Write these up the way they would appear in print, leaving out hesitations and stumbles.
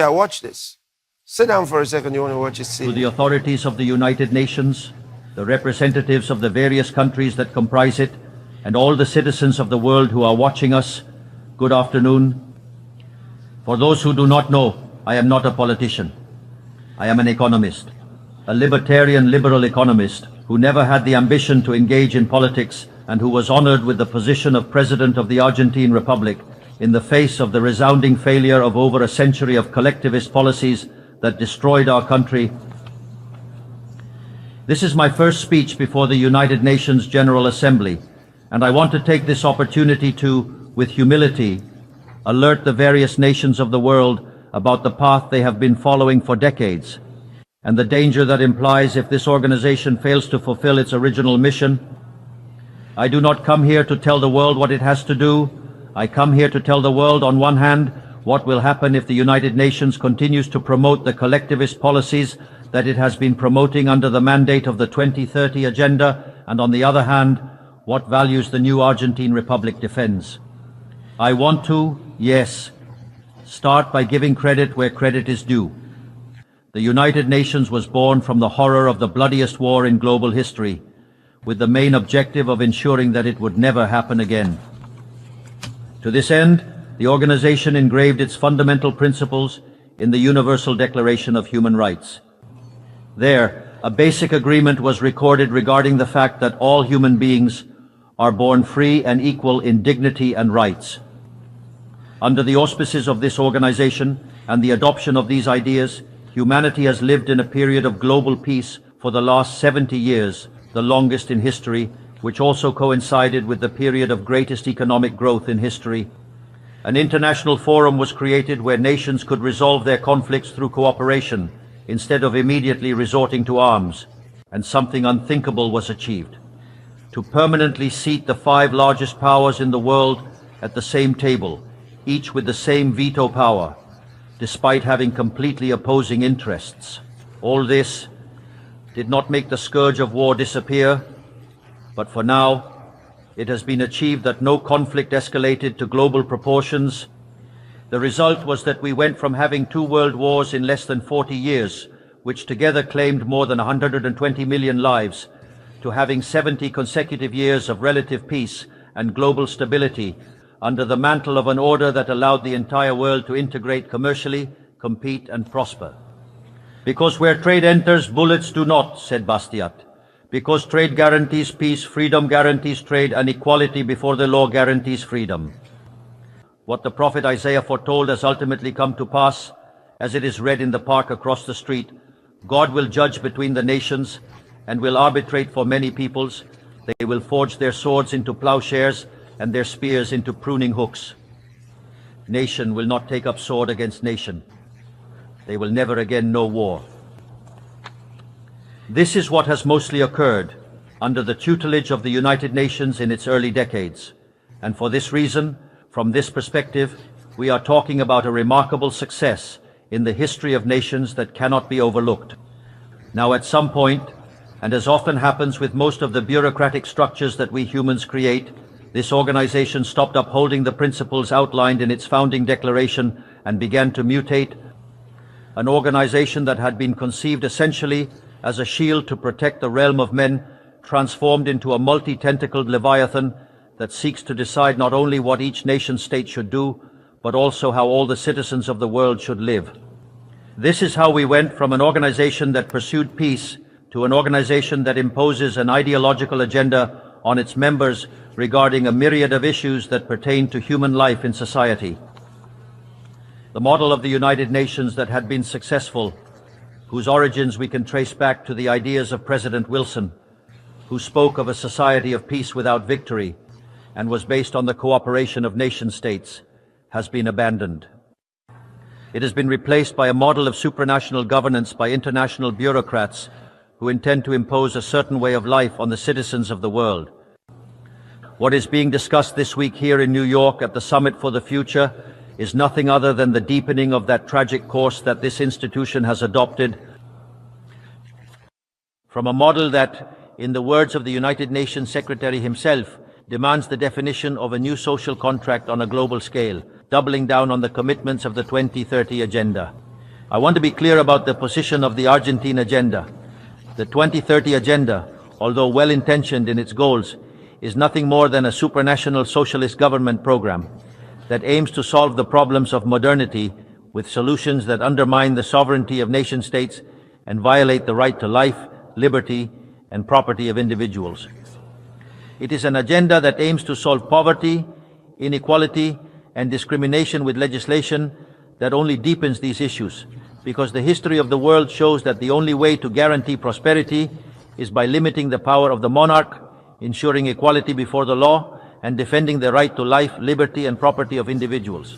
Yeah, watch this. Sit down for a second. You want to watch this scene? To the authorities of the United Nations, the representatives of the various countries that comprise it, and all the citizens of the world who are watching us, good afternoon. For those who do not know, I am not a politician. I am an economist, a libertarian liberal economist who never had the ambition to engage in politics and who was honored with the position of President of the Argentine Republic in the face of the resounding failure of over a century of collectivist policies that destroyed our country. This is my first speech before the United Nations General Assembly, and I want to take this opportunity to, with humility, alert the various nations of the world about the path they have been following for decades, and the danger that implies if this organization fails to fulfill its original mission. I do not come here to tell the world what it has to do. I come here to tell the world, on one hand, what will happen if the United Nations continues to promote the collectivist policies that it has been promoting under the mandate of the 2030 Agenda, and on the other hand, what values the new Argentine Republic defends. I want to, yes, start by giving credit where credit is due. The United Nations was born from the horror of the bloodiest war in global history, with the main objective of ensuring that it would never happen again. To this end, the organization engraved its fundamental principles in the Universal Declaration of Human Rights. There, a basic agreement was recorded regarding the fact that all human beings are born free and equal in dignity and rights. Under the auspices of this organization and the adoption of these ideas, humanity has lived in a period of global peace for the last 70 years, the longest in history, which also coincided with the period of greatest economic growth in history. An international forum was created where nations could resolve their conflicts through cooperation instead of immediately resorting to arms, and something unthinkable was achieved: to permanently seat the 5 largest powers in the world at the same table, each with the same veto power, despite having completely opposing interests. All this did not make the scourge of war disappear, but for now, it has been achieved that no conflict escalated to global proportions. The result was that we went from having 2 world wars in less than 40 years, which together claimed more than 120 million lives, to having 70 consecutive years of relative peace and global stability under the mantle of an order that allowed the entire world to integrate commercially, compete and prosper. Because where trade enters, bullets do not, said Bastiat. Because trade guarantees peace, freedom guarantees trade, and equality before the law guarantees freedom. What the prophet Isaiah foretold has ultimately come to pass, as it is read in the park across the street. God will judge between the nations and will arbitrate for many peoples. They will forge their swords into plowshares and their spears into pruning hooks. Nation will not take up sword against nation. They will never again know war. This is what has mostly occurred under the tutelage of the United Nations in its early decades. And for this reason, from this perspective, we are talking about a remarkable success in the history of nations that cannot be overlooked. Now, at some point, and as often happens with most of the bureaucratic structures that we humans create, this organization stopped upholding the principles outlined in its founding declaration and began to mutate. An organization that had been conceived essentially as a shield to protect the realm of men transformed into a multi-tentacled leviathan that seeks to decide not only what each nation-state should do, but also how all the citizens of the world should live. This is how we went from an organization that pursued peace to an organization that imposes an ideological agenda on its members regarding a myriad of issues that pertain to human life in society. The model of the United Nations that had been successful, whose origins we can trace back to the ideas of President Wilson, who spoke of a society of peace without victory and was based on the cooperation of nation-states, has been abandoned. It has been replaced by a model of supranational governance by international bureaucrats who intend to impose a certain way of life on the citizens of the world. What is being discussed this week here in New York at the Summit for the Future is nothing other than the deepening of that tragic course that this institution has adopted from a model that, in the words of the United Nations Secretary himself, demands the definition of a new social contract on a global scale, doubling down on the commitments of the 2030 Agenda. I want to be clear about the position of the Argentine agenda. The 2030 agenda, although well-intentioned in its goals, is nothing more than a supranational socialist government program that aims to solve the problems of modernity with solutions that undermine the sovereignty of nation-states and violate the right to life, liberty, and property of individuals. It is an agenda that aims to solve poverty, inequality, and discrimination with legislation that only deepens these issues, because the history of the world shows that the only way to guarantee prosperity is by limiting the power of the monarch, ensuring equality before the law, and defending the right to life, liberty, and property of individuals.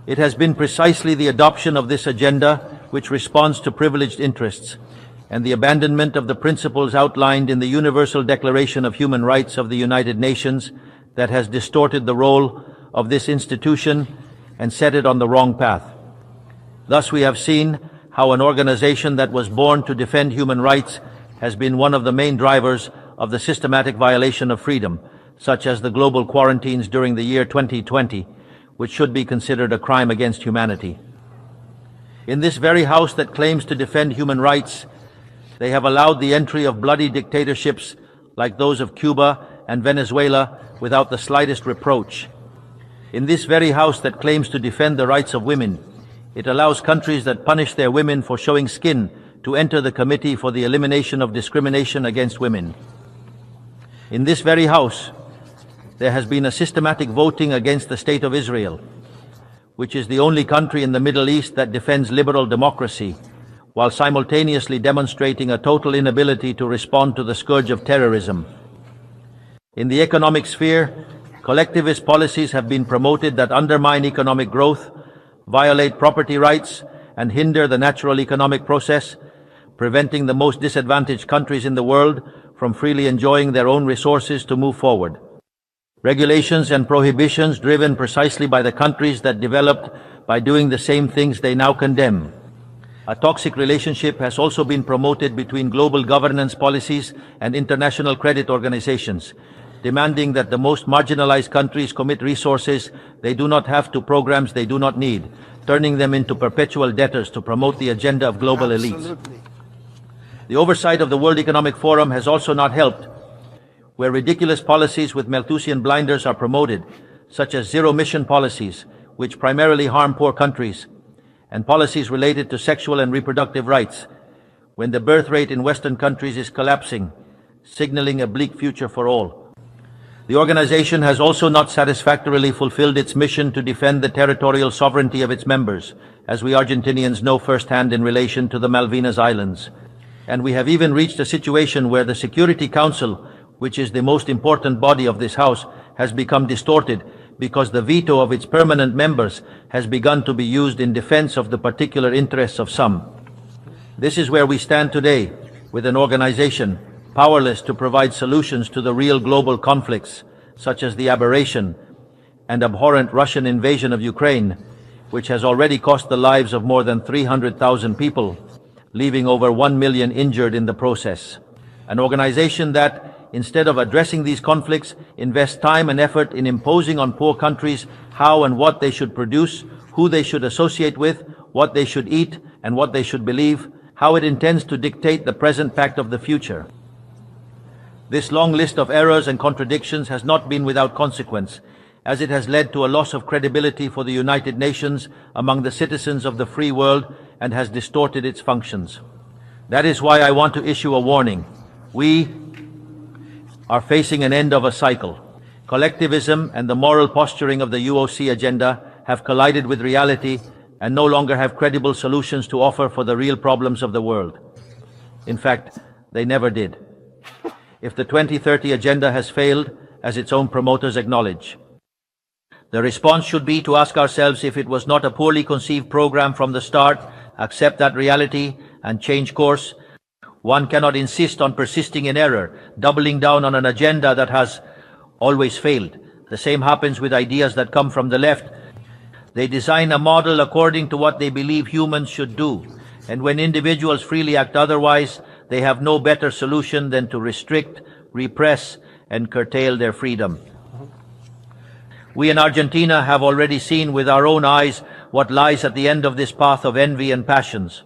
It has been precisely the adoption of this agenda which responds to privileged interests and the abandonment of the principles outlined in the Universal Declaration of Human Rights of the United Nations that has distorted the role of this institution and set it on the wrong path. Thus, we have seen how an organization that was born to defend human rights has been one of the main drivers of the systematic violation of freedom, such as the global quarantines during the year 2020, which should be considered a crime against humanity. In this very House that claims to defend human rights, they have allowed the entry of bloody dictatorships like those of Cuba and Venezuela without the slightest reproach. In this very House that claims to defend the rights of women, it allows countries that punish their women for showing skin to enter the Committee for the Elimination of Discrimination Against Women. In this very House, there has been a systematic voting against the State of Israel, which is the only country in the Middle East that defends liberal democracy, while simultaneously demonstrating a total inability to respond to the scourge of terrorism. In the economic sphere, collectivist policies have been promoted that undermine economic growth, violate property rights, and hinder the natural economic process, preventing the most disadvantaged countries in the world from freely enjoying their own resources to move forward. Regulations and prohibitions driven precisely by the countries that developed by doing the same things they now condemn. A toxic relationship has also been promoted between global governance policies and international credit organizations, demanding that the most marginalized countries commit resources they do not have to programs they do not need, turning them into perpetual debtors to promote the agenda of global elites. The oversight of the World Economic Forum has also not helped, where ridiculous policies with Malthusian blinders are promoted, such as zero-emission policies, which primarily harm poor countries, and policies related to sexual and reproductive rights, when the birth rate in Western countries is collapsing, signaling a bleak future for all. The organization has also not satisfactorily fulfilled its mission to defend the territorial sovereignty of its members, as we Argentinians know firsthand in relation to the Malvinas Islands. And we have even reached a situation where the Security Council, which is the most important body of this House, has become distorted because the veto of its permanent members has begun to be used in defense of the particular interests of some. This is where we stand today, with an organization powerless to provide solutions to the real global conflicts, such as the aberration and abhorrent Russian invasion of Ukraine, which has already cost the lives of more than 300,000 people, leaving over 1 million injured in the process. An organization that, instead of addressing these conflicts, invests time and effort in imposing on poor countries how and what they should produce, who they should associate with, what they should eat, and what they should believe, how it intends to dictate the present pact of the future. This long list of errors and contradictions has not been without consequence, as it has led to a loss of credibility for the United Nations among the citizens of the free world and has distorted its functions. That is why I want to issue a warning. We are facing an end of a cycle. Collectivism and the moral posturing of the UOC agenda have collided with reality and no longer have credible solutions to offer for the real problems of the world. In fact, they never did. If the 2030 agenda has failed, as its own promoters acknowledge, the response should be to ask ourselves if it was not a poorly conceived program from the start, accept that reality, and change course. One cannot insist on persisting in error, doubling down on an agenda that has always failed. The same happens with ideas that come from the left. They design a model according to what they believe humans should do, and when individuals freely act otherwise, they have no better solution than to restrict, repress, and curtail their freedom. We in Argentina have already seen with our own eyes what lies at the end of this path of envy and passions.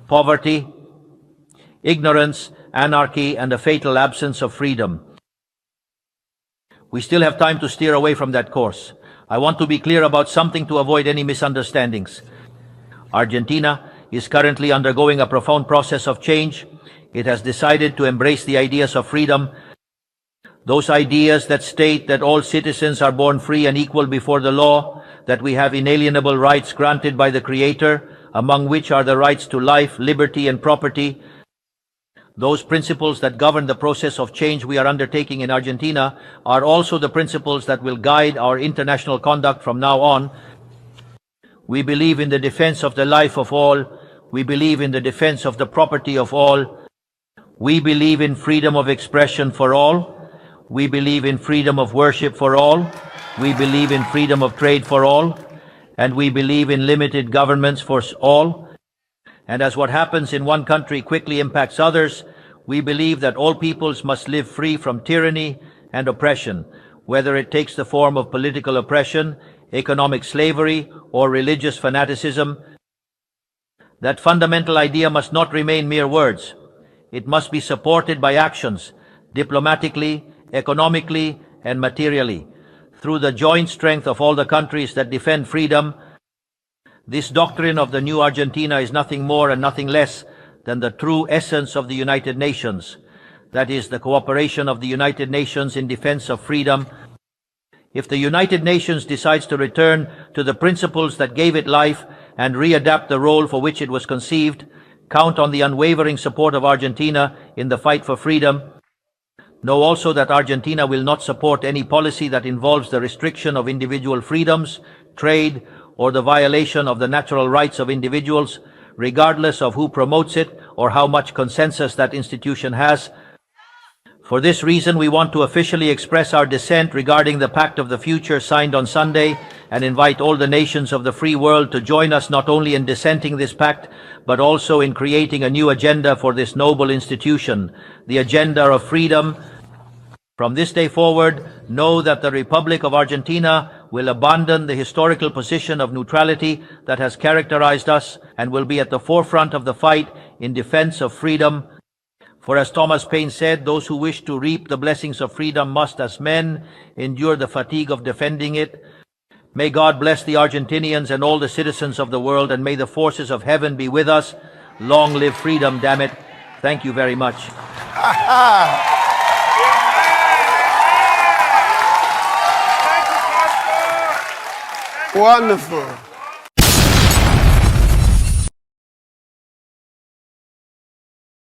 Poverty, ignorance, anarchy, and a fatal absence of freedom. We still have time to steer away from that course. I want to be clear about something to avoid any misunderstandings. Argentina is currently undergoing a profound process of change. It has decided to embrace the ideas of freedom, those ideas that state that all citizens are born free and equal before the law, that we have inalienable rights granted by the Creator, among which are the rights to life, liberty, and property. Those principles that govern the process of change we are undertaking in Argentina are also the principles that will guide our international conduct from now on. We believe in the defense of the life of all. We believe in the defense of the property of all. We believe in freedom of expression for all. We believe in freedom of worship for all. We believe in freedom of trade for all. And we believe in limited governments for all. And as what happens in one country quickly impacts others, we believe that all peoples must live free from tyranny and oppression, whether it takes the form of political oppression, economic slavery, or religious fanaticism. That fundamental idea must not remain mere words. It must be supported by actions, diplomatically, economically, and materially. Through the joint strength of all the countries that defend freedom, this doctrine of the new Argentina is nothing more and nothing less than the true essence of the United Nations. That is, the cooperation of the United Nations in defense of freedom. If the United Nations decides to return to the principles that gave it life and readapt the role for which it was conceived, count on the unwavering support of Argentina in the fight for freedom. Know also that Argentina will not support any policy that involves the restriction of individual freedoms, trade, or the violation of the natural rights of individuals, regardless of who promotes it or how much consensus that institution has. For this reason, we want to officially express our dissent regarding the Pact of the Future signed on Sunday and invite all the nations of the free world to join us not only in dissenting this pact, but also in creating a new agenda for this noble institution, the agenda of freedom. From this day forward, know that the Republic of Argentina will abandon the historical position of neutrality that has characterized us and will be at the forefront of the fight in defense of freedom. For as Thomas Paine said, those who wish to reap the blessings of freedom must, as men, endure the fatigue of defending it. May God bless the Argentinians and all the citizens of the world, and may the forces of heaven be with us. Long live freedom, damn it. Thank you very much. Wonderful.